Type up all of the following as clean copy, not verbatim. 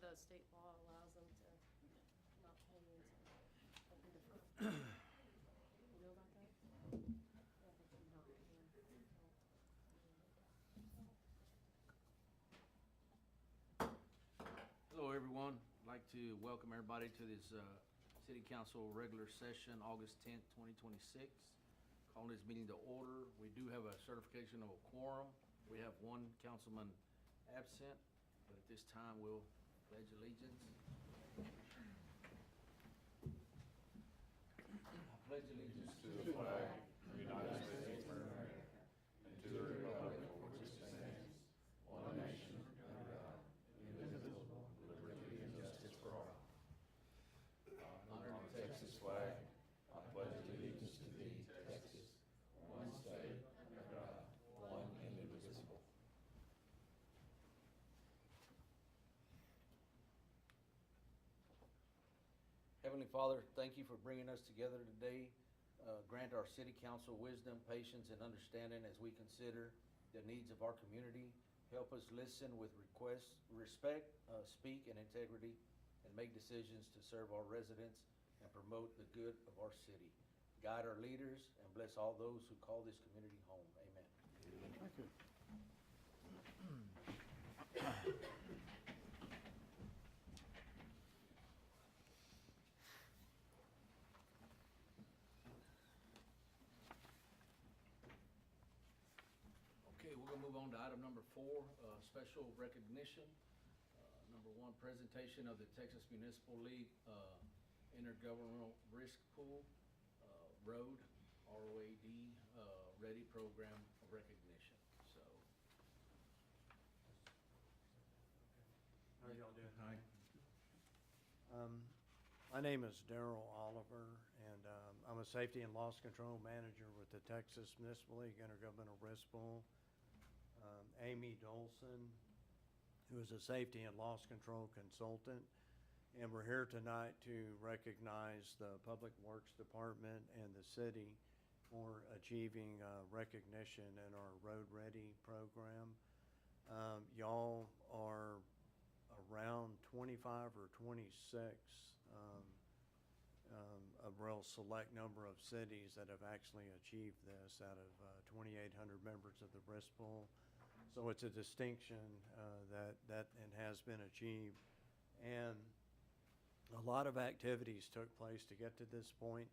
the state law allows them to not pay into open deferral. You know about that? Yeah, they can not pay until. Hello, everyone. I'd like to welcome everybody to this City Council regular session, August 10th, 2026. Calling this meeting to order. We do have a certification of a quorum. We have one councilman absent, but at this time we'll pledge allegiance. I pledge allegiance To the flag of the United States of America and to the republic for which it stands, one nation, under God, indivisible, with liberty and justice for all. Under the Texas flag, I pledge allegiance to thee, Texas, one state, under God, one indivisible. Heavenly Father, thank you for bringing us together today. Grant our city council wisdom, patience, and understanding as we consider the needs of our community. Help us listen with respect, speak in integrity, and make decisions to serve our residents and promote the good of our city. Guide our leaders and bless all those who call this community home. Amen. Thank you. Okay, we're gonna move on to item number 4, special recognition. Number 1, presentation of the Texas Municipal League Intergovernmental Risk Pool Road ROAD Ready Program of Recognition. So, How are y'all doing? hi. My name is Darrell Oliver, and I'm a safety and loss control manager with the Texas Municipal League Intergovernmental Risk Pool. Amy Dolson, who is a safety and loss control consultant, and we're here tonight to recognize the Public Works Department and the city for achieving recognition in our Road Ready program. Y'all are around 25 or 26, a real select number of cities that have actually achieved this out of 2,800 members of the risk pool. So it's a distinction that it has been achieved. And a lot of activities took place to get to this point.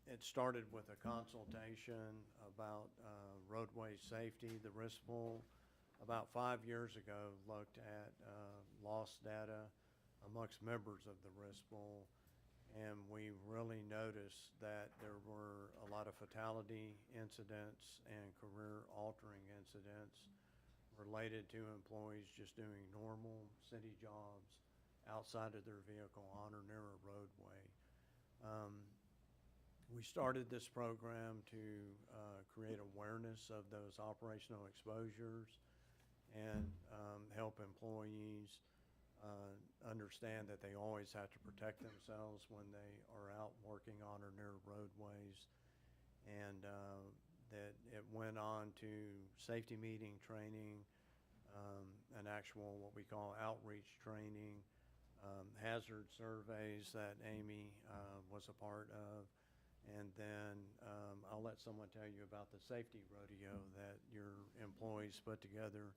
It started with a consultation about roadway safety. The risk pool about 5 years ago looked at loss data amongst members of the risk pool, and we really noticed that there were a lot of fatality incidents and career-altering incidents related to employees just doing normal city jobs outside of their vehicle on or near a roadway. We started this program to create awareness of those operational exposures and help employees understand that they always have to protect themselves when they are out working on or near roadways, and that it went on to safety meeting training, an actual what we call outreach training, hazard surveys that Amy was a part of, and then I'll let someone tell you about the safety rodeo that your employees put together.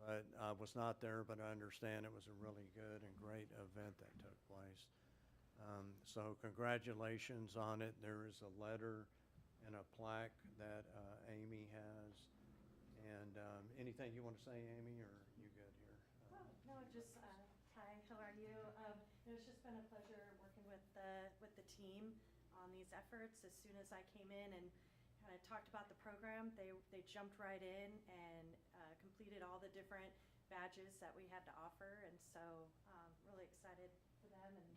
But I was not there, but I understand it was a really good and great event that took place. So congratulations on it. There is a letter and a plaque that Amy has. And anything you want to say, Amy, or you good here? No, just hi. How are you? It's just been a pleasure working with the team on these efforts. As soon as I came in and kind of talked about the program, they jumped right in and completed all the different badges that we had to offer, and so really excited for them and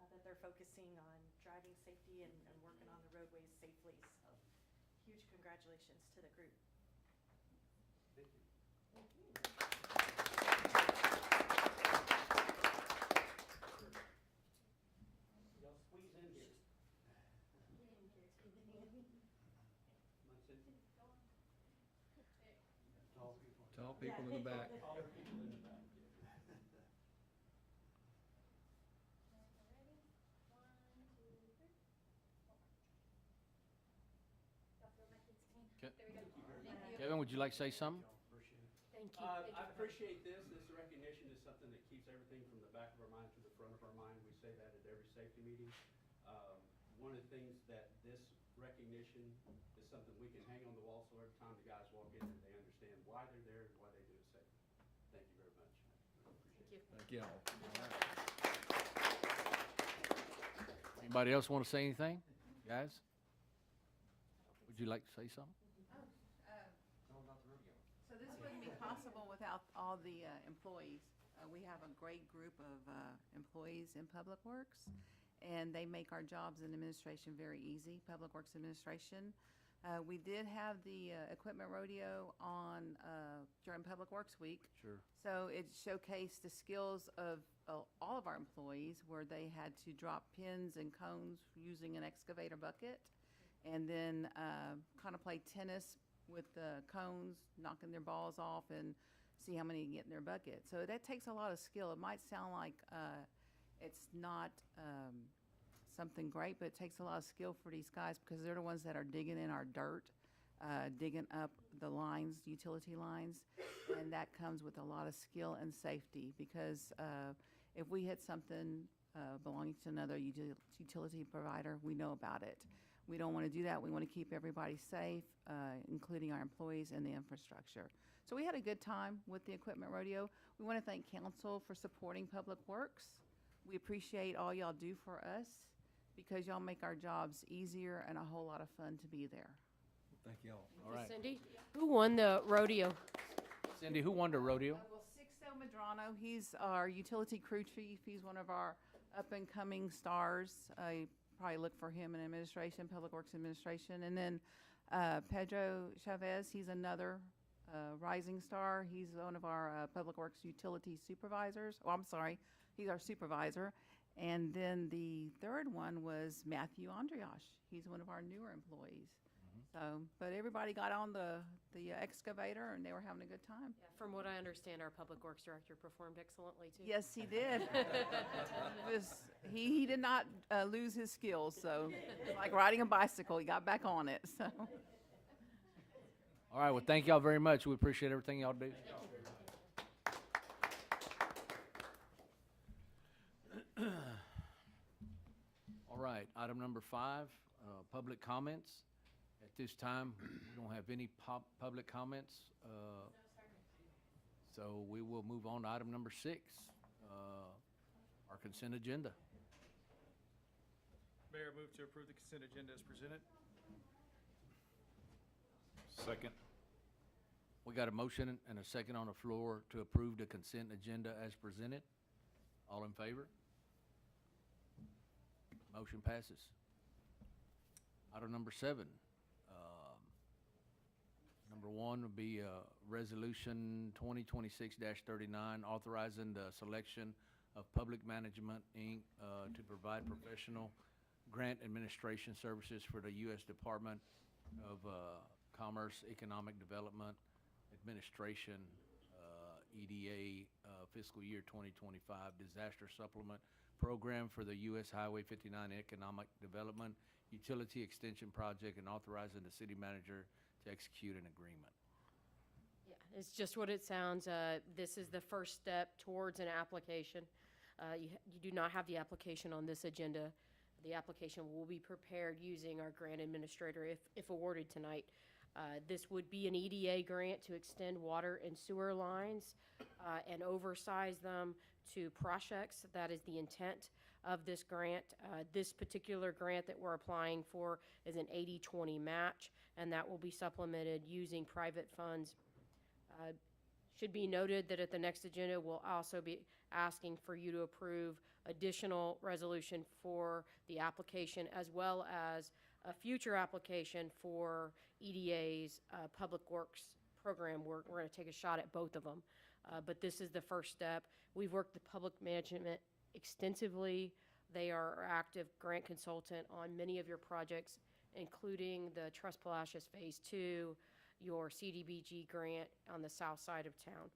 that they're focusing on driving safety and working on the roadways safely. So huge congratulations to the group. Thank you. Thank you. Y'all squeeze in here. Tall people in the back. Young, would you like to say something? Thank you. I appreciate this. This recognition is something that keeps everything from the back of our mind to the front of our mind. We say that at every safety meeting. One of the things that this recognition is something we can hang on the wall, so every time the guys walk in, they understand why they're there and why they do it safely. Thank you very much. I appreciate it. Thank you all. Anybody else want to say anything? Guys? Would you like to say something? So this wouldn't be possible without all the employees. We have a great group of employees in Public Works, and they make our jobs in administration very easy, Public Works Administration. We did have the equipment rodeo on during Public Works Week. Sure. So it showcased the skills of all of our employees, where they had to drop pins and cones using an excavator bucket, and then kind of play tennis with the cones, knocking their balls off, and see how many can get in their bucket. So that takes a lot of skill. It might sound like it's not something great, but it takes a lot of skill for these guys, because they're the ones that are digging in our dirt, digging up the lines, utility lines, and that comes with a lot of skill and safety, because if we hit something belonging to another utility provider, we know about it. We don't want to do that. We want to keep everybody safe, including our employees and the infrastructure. So we had a good time with the equipment rodeo. We want to thank council for supporting Public Works. We appreciate all y'all do for us, because y'all make our jobs easier and a whole lot of fun to be there. Thank you all. All right. Cindy, who won the rodeo? Cindy, who won the rodeo? Well, Sixto Medrano, he's our utility crew chief. He's one of our up-and-coming stars. You probably look for him in administration, Public Works Administration. And then Pedro Chavez, he's another rising star. He's one of our Public Works utility supervisors. Oh, I'm sorry, he's our supervisor. And then the third one was Matthew Andriash. He's one of our newer employees. So, but everybody got on the excavator, and they were having a good time. Yeah, from what I understand, our Public Works Director performed excellently, too. Yes, he did. He did not lose his skills, so it's like riding a bicycle. He got back on it, so. All right, well, thank y'all very much. We appreciate everything y'all do. All right, item number 5, public comments. At this time, we don't have any public comments. So we will move on to item number 6, our consent agenda. Mayor, move to approve the consent agenda as presented. Second. We got a motion and a second on the floor to approve the consent agenda as presented. All in favor? Motion passes. Item number 7. Number 1 would be Resolution 2026-39, authorizing the selection of Public Management, Inc. To provide professional grant administration services for the U.S. Department of Commerce, Economic Development Administration, EDA, fiscal year 2025 disaster supplement program for the U.S. Highway 59 Economic Development Utility Extension Project, and authorizing the city manager to execute an agreement. Yeah, it's just what it sounds. This is the first step towards an application. You do not have the application on this agenda. The application will be prepared using our grant administrator if awarded tonight. This would be an EDA grant to extend water and sewer lines and oversize them to projects. That is the intent of this grant. This particular grant that we're applying for is an 80-20 match, and that will be supplemented using private funds. Should be noted that at the next agenda, we'll also be asking for you to approve additional resolution for the application, as well as a future application for EDA's Public Works program. We're going to take a shot at both of them, but this is the first step. We've worked with public management extensively. They are our active grant consultant on many of your projects, including the Trust Palacios Phase 2, your CDBG grant on the south side of town.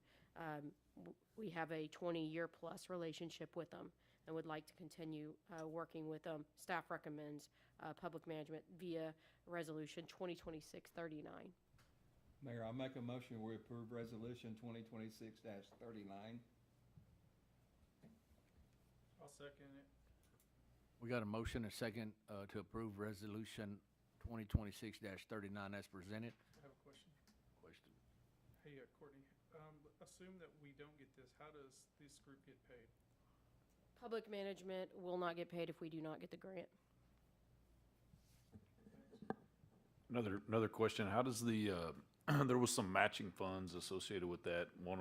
We have a 20-year plus relationship with them and would like to continue working with them. Staff recommends public management via Resolution 2026-39. Mayor, I make a motion we approve resolution 2026-39. I'll second it. We got a motion, a second, to approve resolution 2026-39 as presented. I have a question. Question. Hey, Courtney, assume that we don't get this, how does this group get paid? Public management will not get paid if we do not get the grant. Another question, how does the, there was some matching funds associated with that. One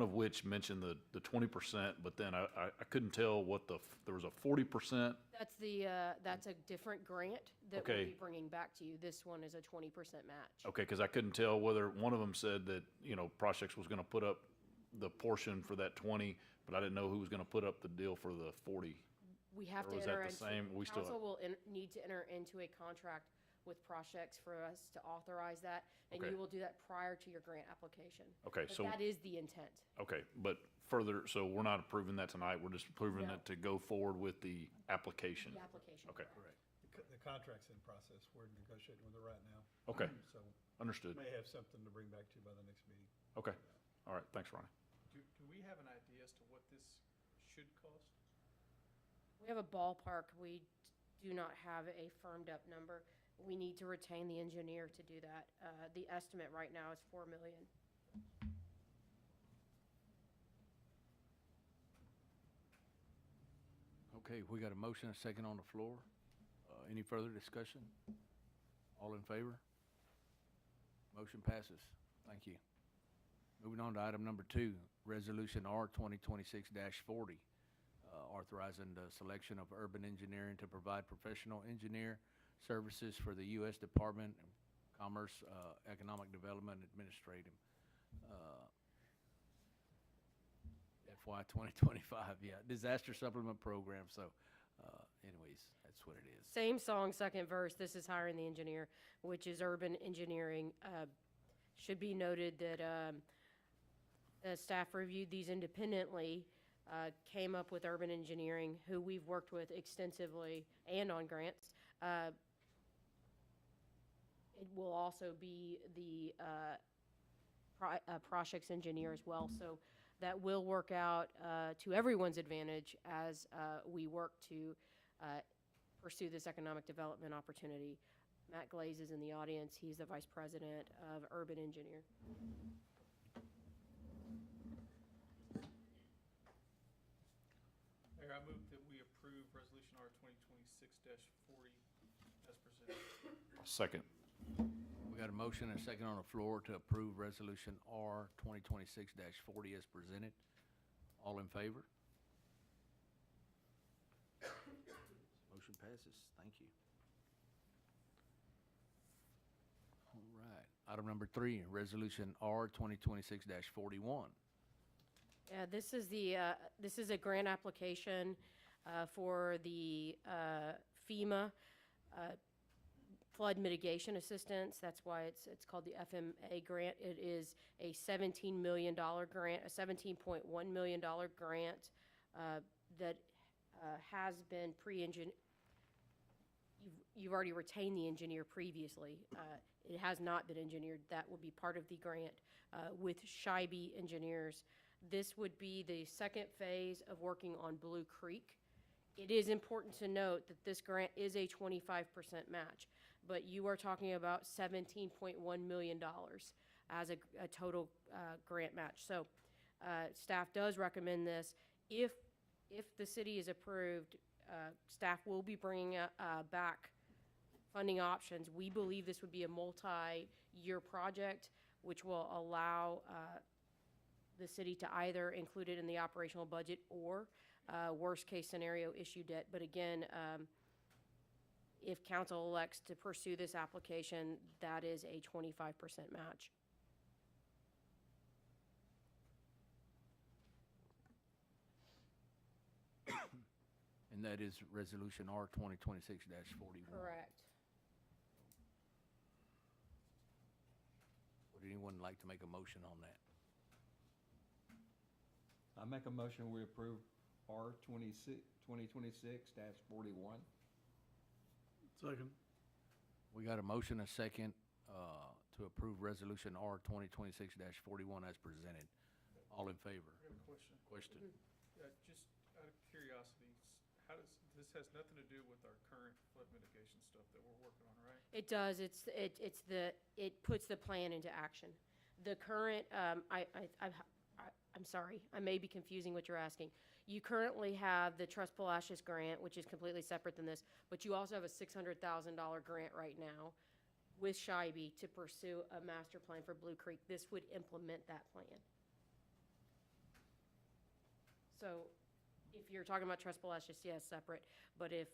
of which mentioned the 20%, but then I couldn't tell what there was a 40%. That's a different grant that we'll Okay. be bringing back to you. This one is a 20% match. Okay, because I couldn't tell whether, one of them said that, Projects was gonna put up the portion for that 20, but I didn't know who was gonna put up the deal for the 40. We have Or to was that enter the into, same? We still- council will need to enter into a contract with Projects for us to authorize that, and Okay. you will do that prior to your grant application. Okay, But so, that is the intent. okay, but further, so we're not approving that tonight, we're just approving No. it to go forward with the application? The application. Okay, correct. The contract's in process. We're negotiating with it right now. okay, So understood. may have something to bring back to you by the next meeting. Okay, all right, thanks, Ronnie. Do we have an idea as to what this should cost? We have a ballpark. We do not have a firmed up number. We need to retain the engineer to do that. The estimate right now is $4 million. Okay, we got a motion, a second on the floor. Any further discussion? All in favor? Motion passes. Thank you. Moving on to item number 2, Resolution R 2026-40, authorizing the selection of urban engineering to provide professional engineer services for the U.S. Department of Commerce, Economic Development Administrative. FY 2025, yeah, disaster supplement program. So, anyways, that's what it is. Same song, second verse. This is hiring the engineer, which is urban engineering. Should be noted that the staff reviewed these independently, came up with urban engineering, who we've worked with extensively and on grants. It will also be the projects engineer as well. So that will work out to everyone's advantage as we work to pursue this economic development opportunity. Matt Glaze is in the audience. He's the Vice President of Urban Engineer. Mayor, I move that we approve Resolution R 2026-40 as presented. Second. We got a motion and a second on the floor to approve Resolution R 2026-40 as presented. All in favor? Motion passes. Thank you. All right. Item number 3, Resolution R 2026-41. Yeah, this is a grant application for the FEMA flood mitigation assistance. That's why it's called the FMA grant. It is a $17 million grant, a $17.1 million grant that has been pre-engineered. You've already retained the engineer previously. It has not been engineered. That will be part of the grant with Scheibe Engineers. This would be the second phase of working on Blue Creek. It is important to note that this grant is a 25% match, but you are talking about $17.1 million as a total grant match. So staff does recommend this. If the city is approved, staff will be bringing back funding options. We believe this would be a multi-year project, which will allow the city to either include it in the operational budget or worst-case scenario issue debt. But again, if council elects to pursue this application, that is a 25% match. And that is Resolution R 2026-41. Correct. Would anyone like to make a motion on that? I make a motion we approve R 2026-41. Second. We got a motion, a second, to approve Resolution R 2026-41 as presented. All in favor? I got a question. Question? Just out of curiosity, how does, this has nothing to do with our current flood mitigation stuff that we're working on, right? It does, it puts the plan into action. The current, I'm sorry, I may be confusing what you're asking. You currently have the Trust Palacios grant, which is completely separate than this, but you also have a $600,000 grant right now with Scheibe to pursue a master plan for Blue Creek. This would implement that plan. So if you're talking about Trust Palacios, yes, separate, but if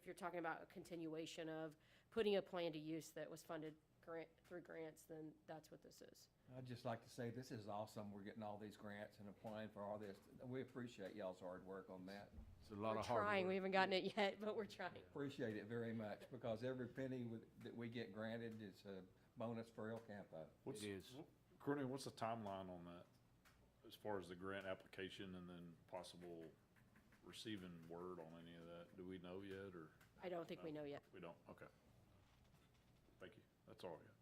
you're talking about a continuation of putting a plan to use that was funded through grants, then that's what this is. I'd just like to say, this is awesome. We're getting all these grants and applying for all this. We appreciate y'all's hard work on that. It's a lot We're of hard trying, we work. haven't gotten it yet, but we're trying. Appreciate it very much, because every penny that we get granted is a bonus for El Campo. It is. Courtney, what's the timeline on that? As far as the grant application and then possible receiving word on any of that? Do we know yet, or? I don't think we know yet. We don't, okay. Thank you. That's all I got.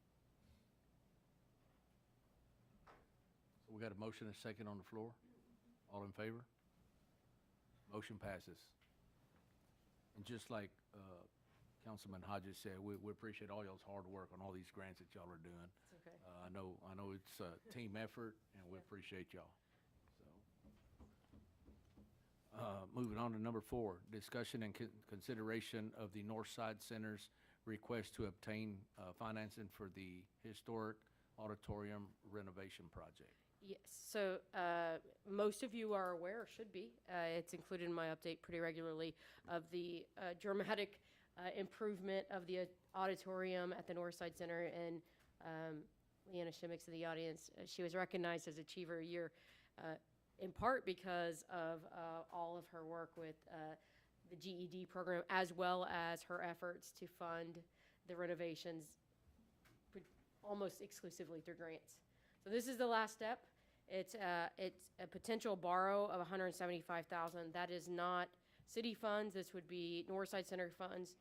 So we got a motion and a second on the floor. All in favor? Motion passes. And just like Councilman Hodges said, we appreciate all y'all's hard work on all these grants that y'all are doing. It's okay. I know it's a team effort, and we appreciate y'all. So, moving on to number 4, discussion and consideration of the Northside Center's request to obtain financing for the historic auditorium renovation project. Yes, so most of you are aware, or should be, it's included in my update pretty regularly, of the dramatic improvement of the auditorium at the Northside Center. And Leanna Shimmick's in the audience. She was recognized as Achiever of the Year in part because of all of her work with the GED program, as well as her efforts to fund the renovations almost exclusively through grants. So this is the last step. It's a potential borrow of $175,000. That is not city funds. This would be Northside Center funds.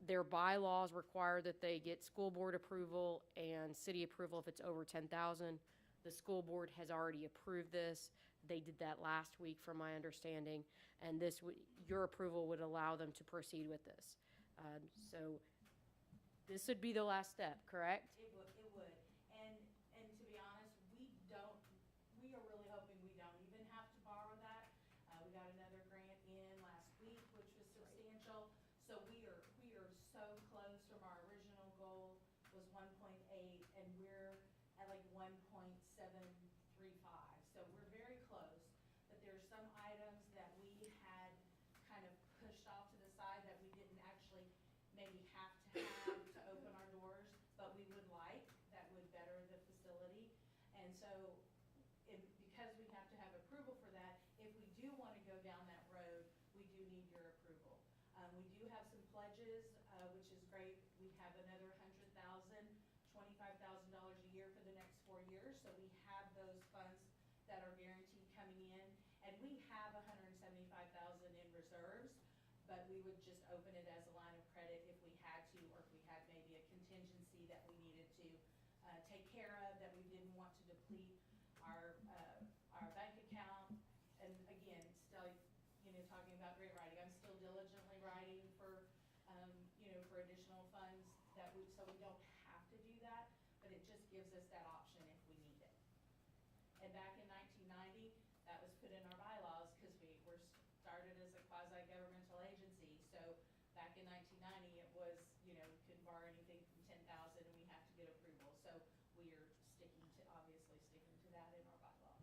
Their bylaws require that they get school board approval and city approval if it's over $10,000. The school board has already approved this. They did that last week, from my understanding, and your approval would allow them to proceed with this. So this would be the last step, correct? It would. And to be honest, we are really hoping we don't even have to borrow that. We got another grant in last week, which was substantial. So we are so close from our original goal was 1.8, and we're at like 1.735. So we're very close. But there's some items that we had kind of pushed off to the side that we didn't actually maybe have to open our doors, but we would like, that would better the facility. And so, because we have to have approval for that, if we do want to go down that road, we do need your approval. We do have some pledges, which is great. We have another $100,000, $25,000 a year for the next 4 years. So we have those funds that are guaranteed coming in, and we have $175,000 in reserves, but we would just open it as a line of credit if we had to, or if we had maybe a contingency that we needed to take care of, that we didn't want to deplete our bank account. And again, still, talking about grant writing, I'm still diligently writing for, for additional funds so we don't have to do that, but it just gives us that option if we need it. And back in 1990, that was put in our bylaws because we were started as a quasi-governmental agency. So back in 1990, it was, couldn't borrow anything from 10,000, and we have to get approval. So we are obviously sticking to that in our bylaws.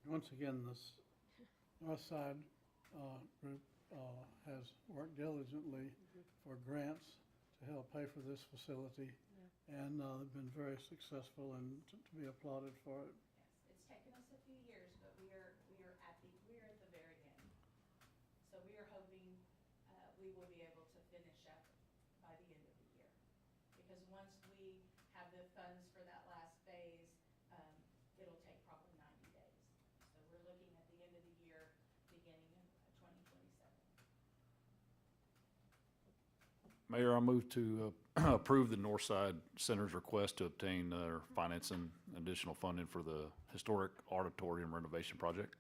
Once again, this Northside group has worked diligently for grants to help pay for this facility, and they've been very successful and to be applauded for it. Yes, it's taken us a few years, but we are at the very end. So we are hoping we will be able to finish up by the end of the year. Because once we have the funds for that last phase, it'll take probably 90 days. So we're looking at the end of the year, beginning of 2027. Mayor, I move to approve the Northside Center's request to obtain financing additional funding for the historic auditorium renovation project.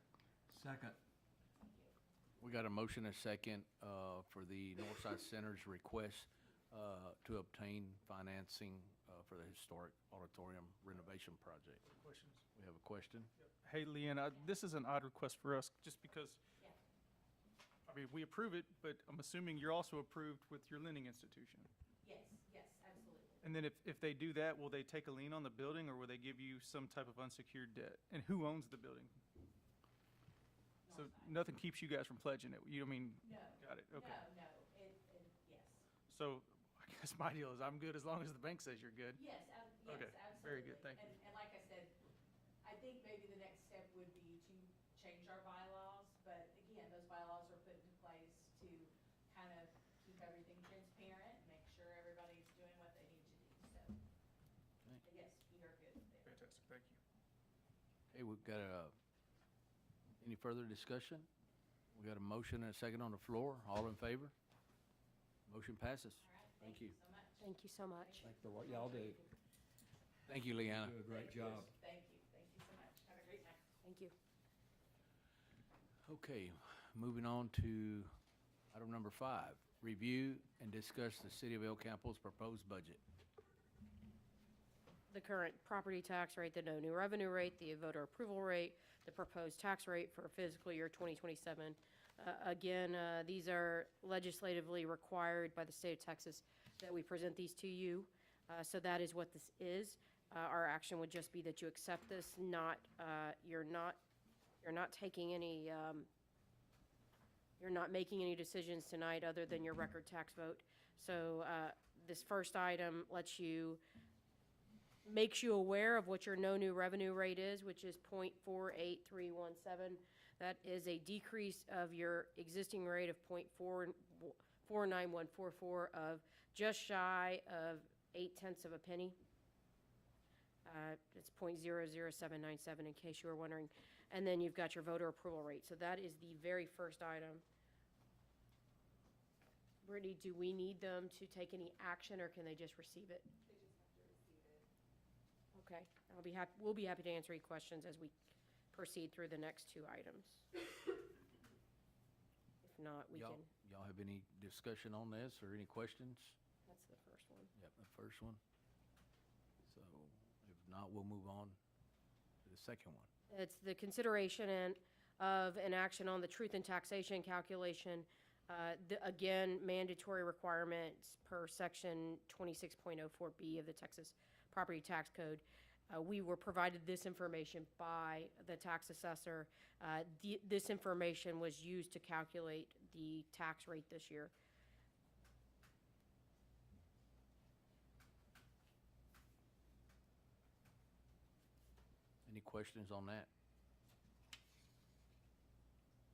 Second. We got a motion and a second for the Northside Center's request to obtain financing for the historic auditorium renovation project. Questions? We have a question? Hey, Leanne, this is an odd request for us, just because, I mean, we approve it, but I'm assuming you're also approved with your lending institution. Yes, yes, absolutely. And then if they do that, will they take a lien on the building, or will they give you some type of unsecured debt? And who owns the building? So nothing keeps you guys from pledging it? You know, I mean? No. Got it, okay. No, yes. So I guess my deal is I'm good as long as the bank says you're good. Yes, Okay, absolutely. very good, thank you. And like I said, I think maybe the next step would be to change our bylaws, but again, those bylaws are put into place to kind of keep everything transparent, make sure everybody's doing what they need to do, so. But yes, we are good there. Fantastic, thank you. Hey, we've got any further discussion? We got a motion and a second on the floor. All in favor? Motion passes. All right, Thank you. so much. Thank you so much. Thanks for what y'all do. Thank you, Leanna. Do a great job. Thank you so much. Have a great night. Thank you. Okay, moving on to item number 5, review and discuss the City of El Campo's proposed budget. The current property tax rate, the no new revenue rate, the voter approval rate, the proposed tax rate for fiscal year 2027. Again, these are legislatively required by the state of Texas that we present these to you. So that is what this is. Our action would just be that you accept this, you're not taking any, you're not making any decisions tonight other than your record tax vote. So this first item makes you aware of what your no new revenue rate is, which is 0.48317. That is a decrease of your existing rate of 0.49144 of just shy of 0.8 of a penny. It's 0.00797 in case you were wondering. And then you've got your voter approval rate. So that is the very first item. Brittany, do we need them to take any action, or can they just receive it? They just have to receive it. Okay, we'll be happy to answer any questions as we proceed through the next 2 items. If not, we can, Y'all have any discussion on this or any questions? that's the first one. Yep, the first one. So if not, we'll move on to the second one. It's the consideration of an action on the truth in taxation calculation. Again, mandatory requirements per section 26.04B of the Texas Property Tax Code. We were provided this information by the tax assessor. This information was used to calculate the tax rate this year. Any questions on that?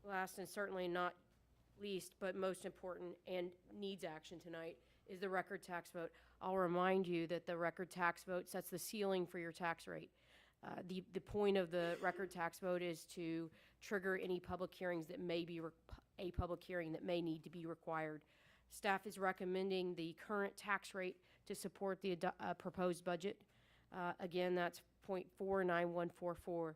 Last and certainly not least, but most important and needs action tonight, is the record tax vote. I'll remind you that the record tax vote sets the ceiling for your tax rate. The point of the record tax vote is to trigger any public hearings that may be a public hearing that may need to be required. Staff is recommending the current tax rate to support the proposed budget. Again, that's 0.49144.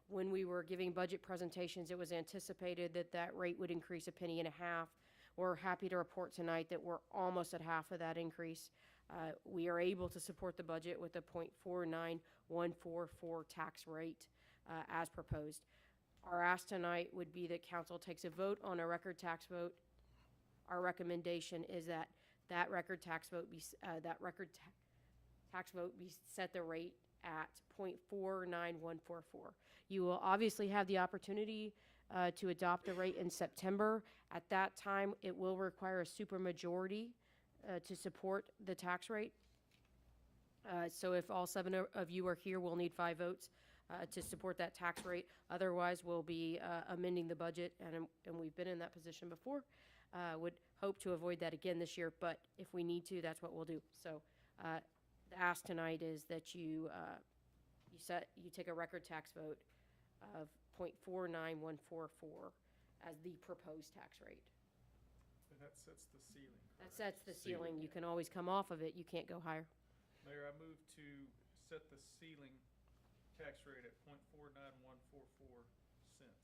When we were giving budget presentations, it was anticipated that that rate would increase a penny and a half. We're happy to report tonight that we're almost at half of that increase. We are able to support the budget with a 0.49144 tax rate as proposed. Our ask tonight would be that council takes a vote on a record tax vote. Our recommendation is that that record tax vote be set the rate at 0.49144. You will obviously have the opportunity to adopt the rate in September. At that time, it will require a supermajority to support the tax rate. So if all 7 of you are here, we'll need 5 votes to support that tax rate. Otherwise, we'll be amending the budget, and we've been in that position before. Would hope to avoid that again this year, but if we need to, that's what we'll do. So the ask tonight is that you take a record tax vote of 0.49144 as the proposed tax rate. And that sets the ceiling, That sets the ceiling. You can always come off of it. You can't go higher. Mayor, I move to set the ceiling tax rate at .49144 cents.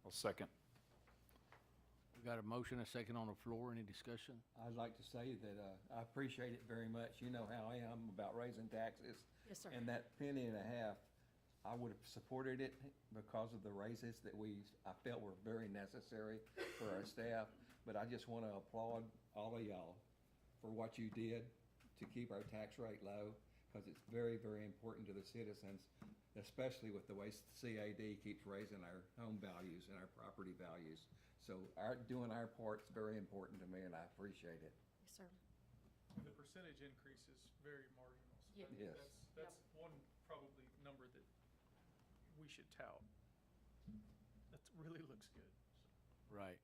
I'll second. We got a motion, a second on the floor. Any discussion? I'd like to say that I appreciate it very much. You know how I am about raising taxes. Yes, sir. And that penny and a half, I would have supported it because of the raises that I felt were very necessary for our staff. But I just want to applaud all of y'all for what you did to keep our tax rate low, because it's very, very important to the citizens, especially with the way CAD keeps raising our home values and our property values. So doing our part's very important to me, and I appreciate it. Yes, sir. And the percentage increase is very marginal. So Yeah. Yes. That's one probably number that we should tout. That really looks good. Right.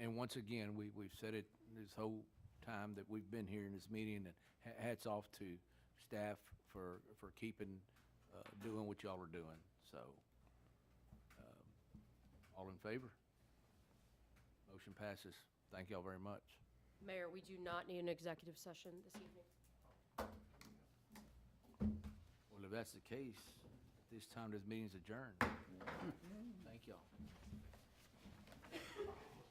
And once again, we've said it this whole time that we've been here in this meeting, and hats off to staff for keeping, doing what y'all are doing. So, all in favor? Motion passes. Thank y'all very much. Mayor, we do not need an executive session this evening. Well, if that's the case, at this time, this meeting's adjourned. Thank y'all.